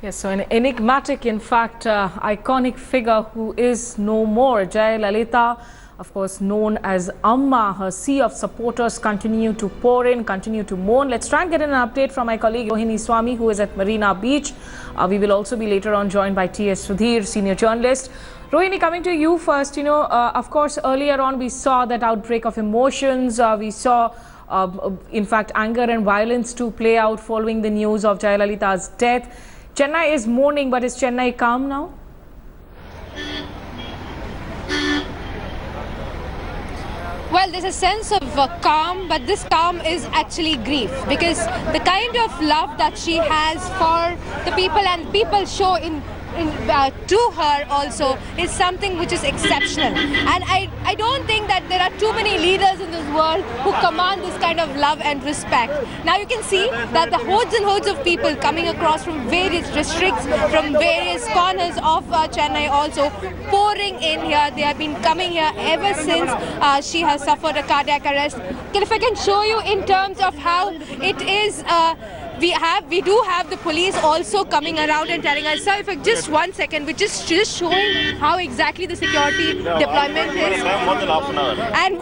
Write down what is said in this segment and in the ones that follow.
Yes, so an enigmatic, in fact, iconic figure who is no more. Jayalalithaa, of course, known as Amma. Her sea of supporters continue to pour in, continue to mourn. Let's try and get an update from my colleague Rohini Swami, who is at Marina Beach. We will also be later on joined by T.S. Sudhir, senior journalist. Rohini, coming to you first, of course, earlier on we saw that outbreak of emotions. We saw, in fact, anger and violence to play out following the news of Jayalalitha's death. Chennai is mourning, but is Chennai calm now? Well, there's a sense of calm, but this calm is actually grief, because the kind of love that she has for the people and people show to her also is something which is exceptional. And I don't think that there are too many leaders in this world who command this kind of love and respect. Now you can see that the hordes and hordes of people coming across from various districts, from various corners of Chennai also pouring in here. They have been coming here ever since she has suffered a cardiac arrest. If I can show you in terms of how it is, we do have the police also coming around and telling us. So if I just 1 second, we're just showing how exactly the security deployment is. And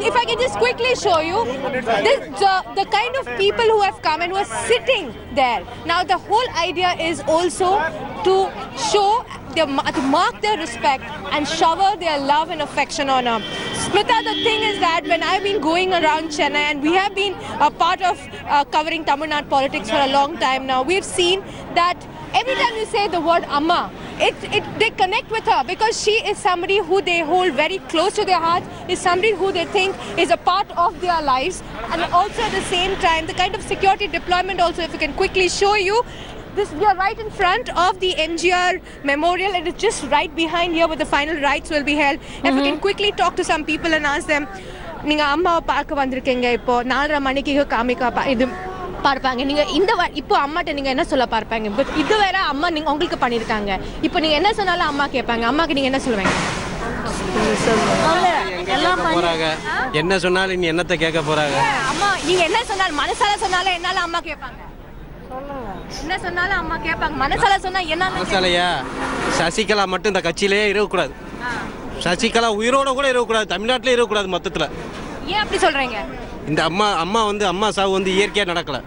if I can just quickly show you the kind of people who have come and who are sitting there. Now the whole idea is also to show to mark their respect and shower their love and affection on her. Smita, the thing is that when I've been going around Chennai, and we have been a part of covering Tamil Nadu politics for a long time now, we've seen that every time you say the word Amma, they connect with her, because she is somebody who they hold very close to their hearts, is somebody who they think is a part of their lives. And also at the same time, the kind of security deployment also, if we can quickly show you, we are right in front of the MGR memorial. It is just right behind here where the final rites will be held. If we can quickly talk to some people and ask them, நீங்க அம்மாவை பார்க்க வந்திருக்கீங்க, இப்போ 4:30 மணிக்கு காமிக்க இது பார்ப்பாங்க, நீங்க இப்போ அம்மாட்ட நீங்க என்ன சொல்ல பார்ப்பாங்க? இது வேற அம்மா நீங்க உங்களுக்கு பண்ணிருக்காங்க, இப்போ நீங்க என்ன சொன்னாலும் அம்மா கேட்பாங்க, அம்மாக்கு நீங்க என்ன சொல்லுவீங்க? என்ன சொன்னாலும் நீ என்னத்தை கேட்க போறாங்க? அம்மா நீங்க என்ன சொன்னாலும் மனசால சொன்னாலும் என்னால அம்மா கேட்பாங்க, என்ன சொன்னாலும் அம்மா கேட்பாங்க, மனசால சொன்னா என்ன? மனசாலையா சசிகலா மட்டும் இந்த கட்சியிலேயே இருக்கக்கூடாது, சசிகலா உயிரோட கூட இருக்கக்கூடாது, தமிழ்நாட்டிலே இருக்கக்கூடாது மொத்தத்தில். ஏன் அப்படி சொல்றீங்க? இந்த அம்மா சாவு வந்து இயற்கையாக நடக்கல,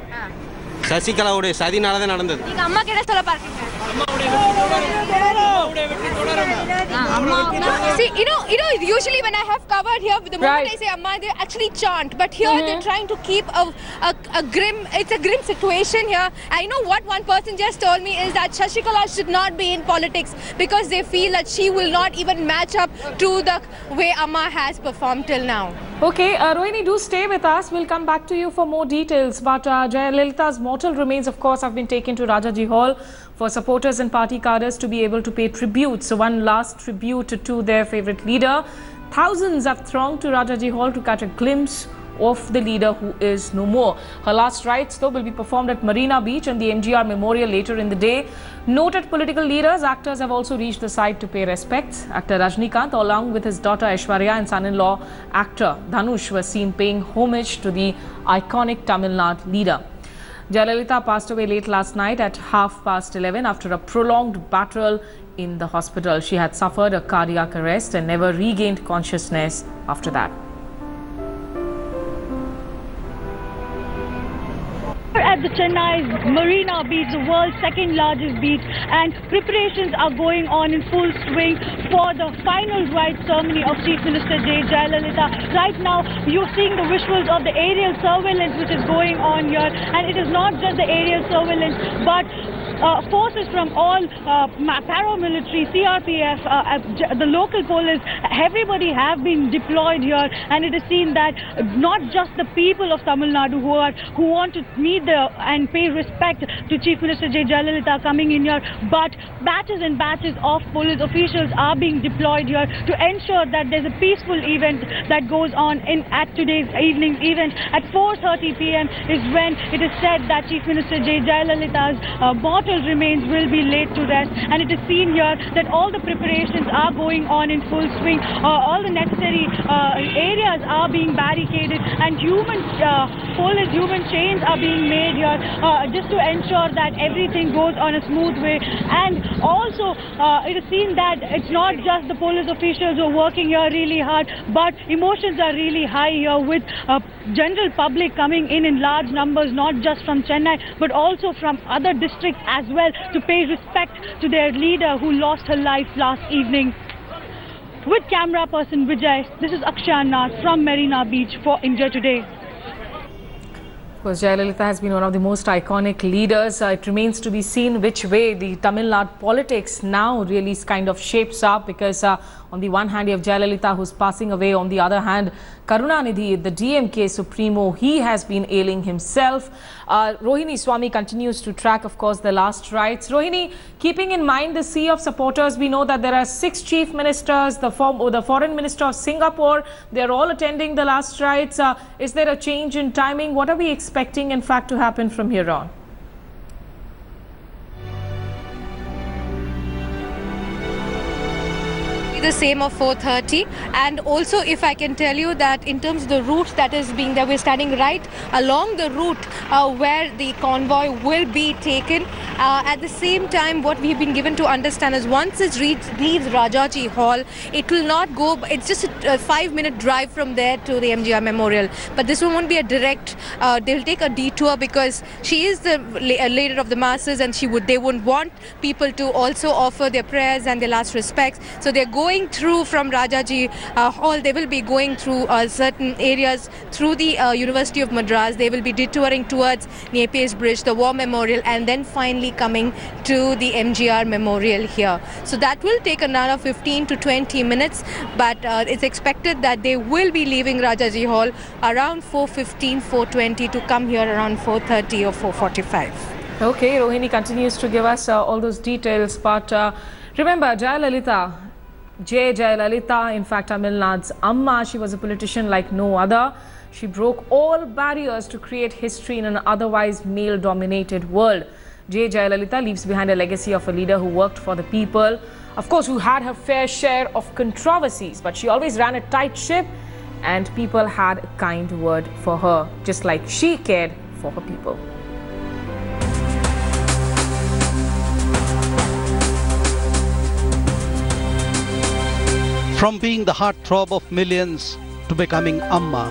சசிகலாவுடைய சதினால தான் நடந்தது. நீங்க அம்மா கிட்ட சொல்ல பாருங்க. See, usually when I have covered here, the moment I say Amma, they actually chant. But here they're trying to keep a grim, it's a grim situation here. I know what one person just told me is that Shashikala should not be in politics, because they feel that she will not even match up to the way Amma has performed till now. Okay, Rohini, do stay with us. We'll come back to you for more details. But Jayalalitha's mortal remains, of course, have been taken to Rajaji Hall for supporters and party cadres to be able to pay tribute. So one last tribute to their favourite leader. Thousands have thronged to Rajaji Hall to catch a glimpse of the leader who is no more. Her last rites, though, will be performed at Marina Beach and the MGR Memorial later in the day. Noted political leaders, actors have also reached the site to pay respects. Actor Rajnikant, along with his daughter Aishwarya and son-in-law actor Dhanush, were seen paying homage to the iconic Tamil Nadu leader. Jayalalithaa passed away late last night at 11:30 after a prolonged battle in the hospital. She had suffered a cardiac arrest and never regained consciousness after that. At the Chennai Marina Beach, the world's second largest beach, and preparations are going on in full swing for the final rites ceremony of Chief Minister Jayalalithaa. Right now, you're seeing the visuals of the aerial surveillance which is going on here, and it is not just the aerial surveillance, but forces from all paramilitary, CRPF, the local police, everybody have been deployed here, and it is seen that not just the people of Tamil Nadu who want to meet and pay respect to Chief Minister Jayalalithaa coming in here, but batches and batches of police officials are being deployed here to ensure that there's a peaceful event that goes on at today's evening's event. At 4:30 p.m. is when it is said that Chief Minister Jayalalitha's mortal remains will be laid to rest, and it is seen here that all the preparations are going on in full swing. All the necessary areas are being barricaded, and human chains are being made here just to ensure that everything goes on a smooth way. And also, it is seen that it's not just the police officials who are working here really hard, but emotions are really high here with general public coming in large numbers, not just from Chennai, but also from other districts as well, to pay respect to their leader who lost her life last evening. With camera person Vijay, this is Akshana from Marina Beach for India Today. Of course, Jayalalithaa has been one of the most iconic leaders. It remains to be seen which way the Tamil Nadu politics now really kind of shapes up, because on the one hand you have Jayalalithaa who's passing away, on the other hand Karunanidhi, the DMK Supremo, he has been ailing himself. Rohini Swami continues to track, of course, the last rites. Rohini, keeping in mind the sea of supporters, we know that there are 6 chief ministers, the foreign minister of Singapore, they're all attending the last rites. Is there a change in timing? What are we expecting, in fact, to happen from here on? The same of 4:30, and also if I can tell you that in terms of the route that is being there, we're standing right along the route where the convoy will be taken. At the same time, what we've been given to understand is once it leaves Rajaji Hall, it will not go, it's just a 5-minute drive from there to the MGR Memorial, but this one won't be a direct, they'll take a detour because she is the leader of the masses, and they wouldn't want people to also offer their prayers and their last respects, so they're going through from Rajaji Hall. They will be going through certain areas through the University of Madras. They will be detouring towards Nepe's Bridge, the War Memorial, and then finally coming to the MGR Memorial here. So that will take another 15 to 20 minutes, but it's expected that they will be leaving Rajaji Hall around 4:15, 4:20 to come here around 4:30 or 4:45. Okay, Rohini continues to give us all those details, but remember Jayalalithaa, Jayalalithaa, in fact, Tamil Nadu's Amma, she was a politician like no other. She broke all barriers to create history in an otherwise male-dominated world. Jayalalithaa leaves behind a legacy of a leader who worked for the people, of course, who had her fair share of controversies, but she always ran a tight ship and people had a kind word for her, just like she cared for her people. From being the heartthrob of millions to becoming Amma,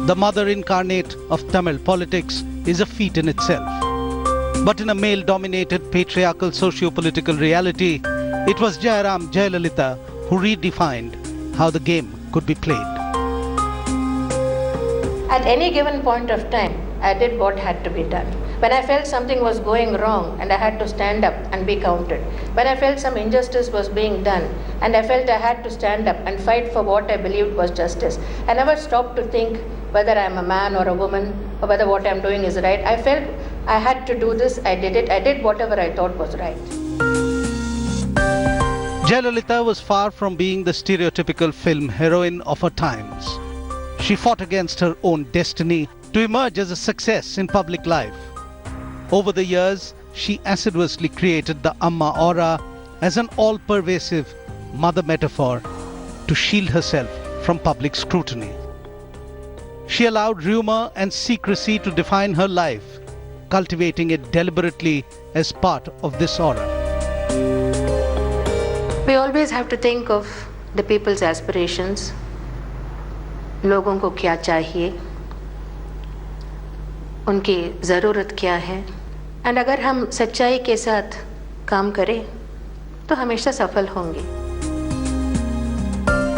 the mother incarnate of Tamil politics, is a feat in itself. But in a male-dominated patriarchal socio-political reality, it was Jayalalithaa who redefined how the game could be played. At any given point of time, I did what had to be done. When I felt something was going wrong and I had to stand up and be counted. When I felt some injustice was being done and I felt I had to stand up and fight for what I believed was justice. I never stopped to think whether I'm a man or a woman or whether what I'm doing is right. I felt I had to do this, I did it. I did whatever I thought was right. Jayalalithaa was far from being the stereotypical film heroine of her times. She fought against her own destiny to emerge as a success in public life. Over the years, she assiduously created the Amma aura as an all-pervasive mother metaphor to shield herself from public scrutiny. She allowed rumor and secrecy to define her life, cultivating it deliberately as part of this aura. We always have to think of the people's aspirations, लोगों को क्या चाहिए, उनकी ज़रूरत क्या है, and अगर हम सच्चाई के साथ काम करें तो हमेशा सफल होंगे.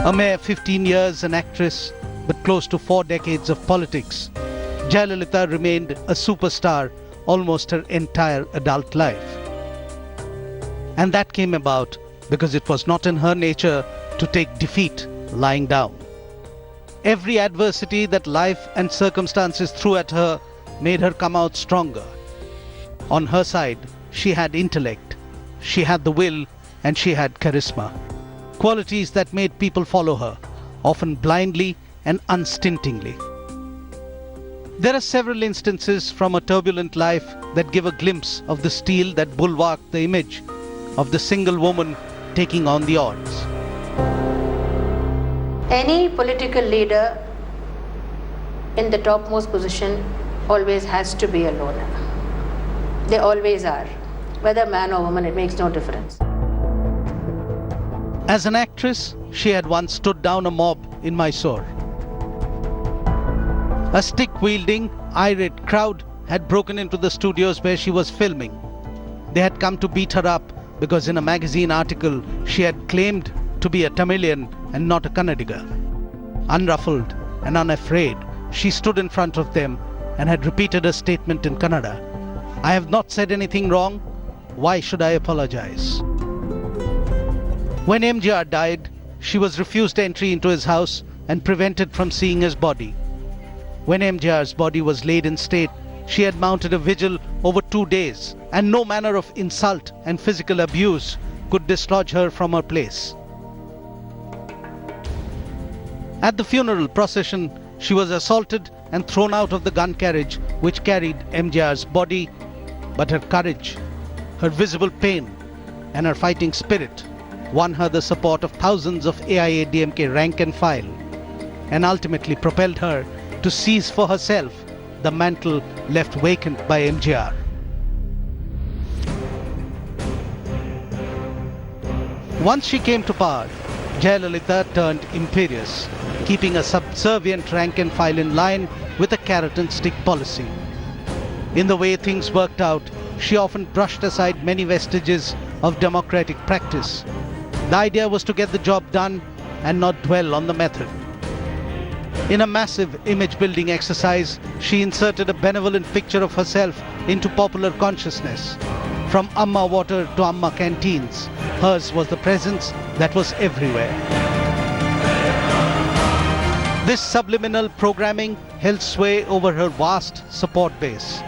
A mere 15 years an actress, but close to 4 decades of politics, Jayalalithaa remained a superstar almost her entire adult life. And that came about because it was not in her nature to take defeat lying down. Every adversity that life and circumstances threw at her made her come out stronger. On her side, she had intellect, she had the will, and she had charisma. Qualities that made people follow her, often blindly and unstintingly. There are several instances from a turbulent life that give a glimpse of the steel that bulwarked the image of the single woman taking on the odds. Any political leader in the topmost position always has to be a loner. They always are. Whether man or woman, it makes no difference. As an actress, she had once stood down a mob in Mysore. A stick-wielding, irate crowd had broken into the studios where she was filming. They had come to beat her up because in a magazine article she had claimed to be a Tamilian and not a Kannadiga. Unruffled and unafraid, she stood in front of them and had repeated a statement in Kannada. "I have not said anything wrong. Why should I apologize?" When MGR died, she was refused entry into his house and prevented from seeing his body. When MGR's body was laid in state, she had mounted a vigil over 2 days, and no manner of insult and physical abuse could dislodge her from her place. At the funeral procession, she was assaulted and thrown out of the gun carriage which carried MGR's body, but her courage, her visible pain, and her fighting spirit won her the support of thousands of AIADMK rank and file, and ultimately propelled her to seize for herself the mantle left vacant by MGR. Once she came to power, Jayalalithaa turned imperious, keeping a subservient rank and file in line with a carrot and stick policy. In the way things worked out, she often brushed aside many vestiges of democratic practice. The idea was to get the job done and not dwell on the method. In a massive image-building exercise, she inserted a benevolent picture of herself into popular consciousness. From Amma water to Amma canteens, hers was the presence that was everywhere. This subliminal programming held sway over her vast support base,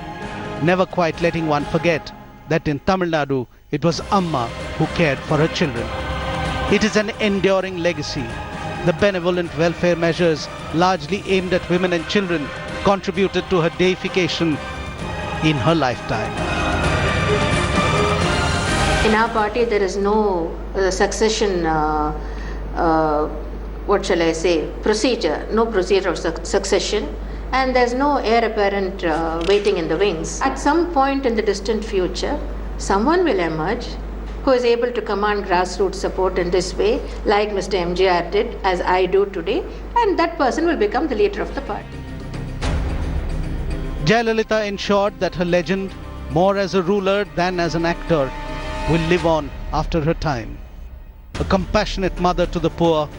never quite letting one forget that in Tamil Nadu, it was Amma who cared for her children. It is an enduring legacy. The benevolent welfare measures, largely aimed at women and children, contributed to her deification in her lifetime. In our party, there is no succession, what shall I say, procedure, no procedure of succession, and there's no heir apparent waiting in the wings. At some point in the distant future, someone will emerge who is able to command grassroots support in this way, like Mr. MGR did, as I do today, and that person will become the leader of the party. Jayalalithaa ensured that her legend, more as a ruler than as an actor, will live on after her time. A compassionate mother to the poor,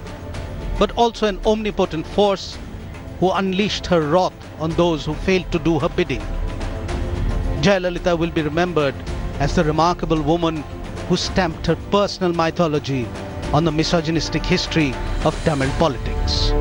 but also an omnipotent force who unleashed her wrath on those who failed to do her bidding. Jayalalithaa will be remembered as the remarkable woman who stamped her personal mythology on the misogynistic history of Tamil politics.